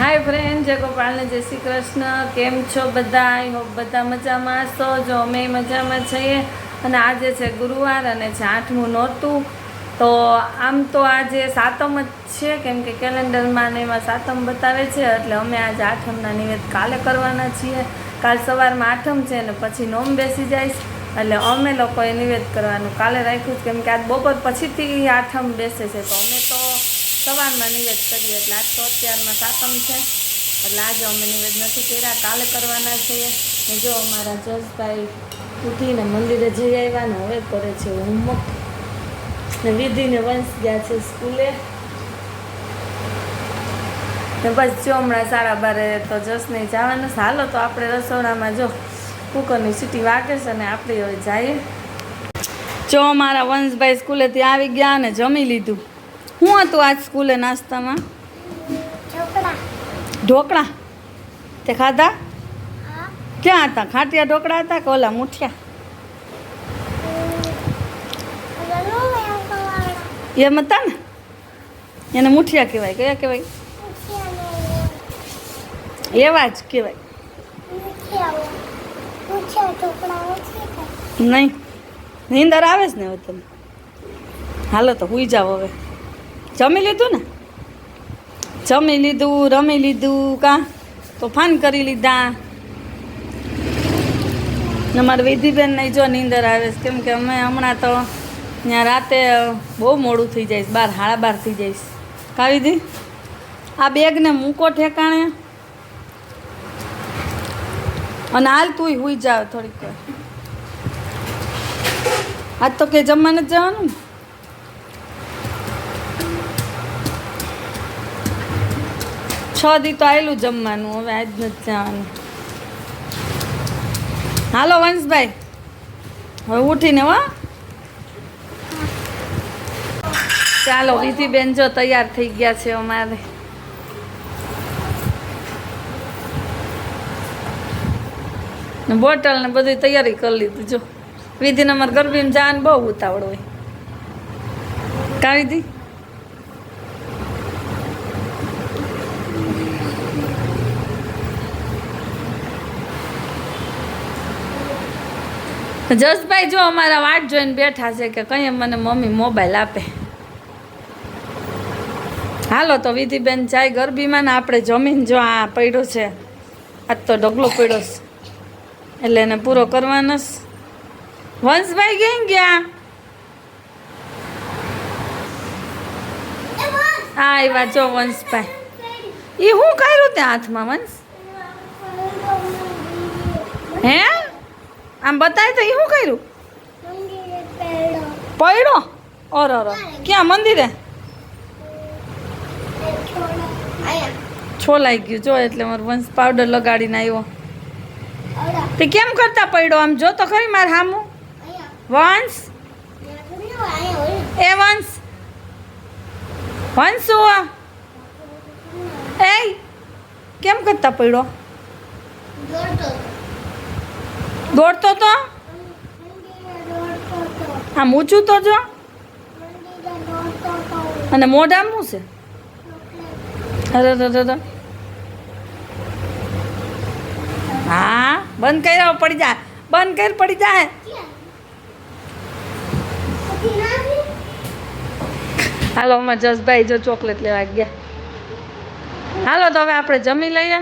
હાય friend, જય ગોપાલને જય શ્રી કૃષ્ણ. કેમ છો બધા? આઈ હોપ બધા મજામાં છો. જો અમે મજામાં છીએ. અને આજે છે ગુરુવાર અને છે 8મું નોરતું. તો આમ તો આજે સાતમ જ છે, કેમ કે કેલેન્ડરમાં ને એમાં સાતમ બતાવે છે. એટલે અમે આજે આઠમના નિવેદ કાલે કરવાના છીએ. કાલ સવારમાં આઠમ છે ને પછી નોમ બેસી જાય, એટલે અમે લોકોએ નિવેદ કરવાનું કાલે રાખ્યું છે, કેમ કે આજ બપોર પછીથી આઠમ બેસે છે. તો અમે તો સવારમાં નિવેદ કરીએ, એટલે આજ તો અત્યારમાં સાતમ છે, એટલે આજે અમે નિવેદ નથી કર્યા, કાલે કરવાના છીએ. ને જો અમારા જસભાઈ ઉઠીને મંદિરે જઈ આવ્યા ને હવે કરે છે હોમવર્ક. ને વિધિને વંશ ગયા છે સ્કૂલે. ને બસ જો હમણાં 12:30 તો જસને જવાનું છે. હાલો તો આપણે રસોડામાં જો કુકરની સીટી વાગે છે ને આપણે હવે જઈએ. જો અમારા વંશભાઈ સ્કૂલેથી આવી ગયા ને જમી લીધું. શું હતું આજ સ્કૂલે નાસ્તામાં? ઢોકળા. તે ખાધા? ક્યાં હતા? ખાટિયા ઢોકળા હતા કે ઓલા મુઠિયા? એમ હતા ને, એને મુઠિયા કહેવાય. કયા કહેવાય? એવા જ કહેવાય. નહીં, નીંદર આવે છે ને હવે તમે. હાલો તો હુઈ જાઓ હવે. જમી લીધું ને? જમી લીધું, રમી લીધું, કાં તોફાન કરી લીધા. અમારે વિધિબેન નહીં જો નીંદર આવે છે, કેમ કે અમે હમણાં તો ત્યાં રાતે બહુ મોડું થઈ જાય, 12 સાડા 12 થઈ જાય. કા વિધિ? આ બેગને મૂકો ઠેકાણે અને હાલ તું હુઈ જાવ થોડીક વાર. આજ તો કે જમવા નથી જવાનું ને? છ દી તો આવેલું જમવાનું, હવે આજ નથી જવાનું. હાલો વંશભાઈ, હવે ઉઠીને હો. ચાલો વિધિબેન જો તૈયાર થઈ ગયા છે અમારે. બોટલ ને બધી તૈયારી કરી લીધી. જો વિધિને અમારે ગરબીમાં જવાનું બહુ ઉતાવળ હોય. કા વિધિ? જસભાઈ જો અમારા વાટ જોઈને બેઠા છે કે કઈ મને મમ્મી મોબાઈલ આપે. હાલો તો વિધિબેન જાય ગરબીમાં ને આપણે જમીન જો આ પડ્યો છે, આજ તો ઢગલો પડ્યો છે, એટલે એને પૂરો કરવાનો છે. વંશભાઈ ક્યાં ગયા? હા એવા જો વંશભાઈ. એ શું કર્યું ત્યાં હાથમાં વંશ? હે આમ બતાય તો એ શું કર્યું? પડ્યો? ઓર ક્યાં મંદિરે? છોલાઈ ગયું જો, એટલે મારો વંશ પાવડર લગાડીને આવ્યો. તે કેમ કરતા પડ્યો? આમ જો તો ખરી મારે હામું. વંશ, એ વંશ, વંશુ, એ કેમ કરતા પડ્યો? દોડતો તો આમ ઊંચું તો જો, અને મોઢામાં શું છે? અરે હા બંધ કર્યો, પડી જાય. બંધ કર, પડી જાય. હાલો અમાર જસભાઈ જો ચોકલેટ લેવા ગયા. હાલો તો હવે આપણે જમી લઈએ.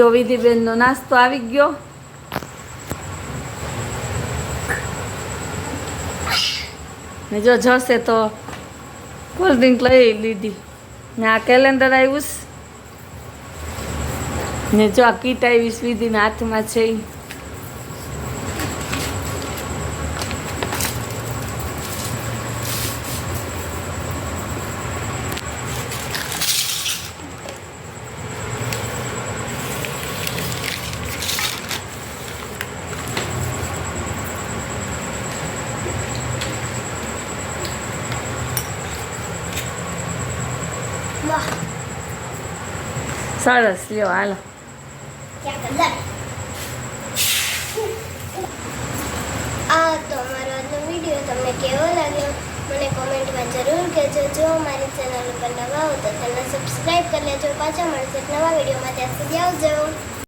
જો વિધિબેનનો નાસ્તો આવી ગયો. ને જો જશે તો કોલ્ડ ડ્રિંક લઈ લીધી. ને આ કેલેન્ડર આવ્યું ને જો આ કીટ આવી વિધિના હાથમાં છે. સરસ લ્યો હાલો. આ તો અમારો આજનો વિડીયો તમને કેવો લાગ્યો મને કોમેન્ટમાં જરૂર કહેજો. જો મારી ચેનલ ઉપર નવા હો તો તેને સબસ્ક્રાઈબ કરી લેજો. પાછા મળશે નવા વિડીયોમાં. ત્યાં સુધી આવજો.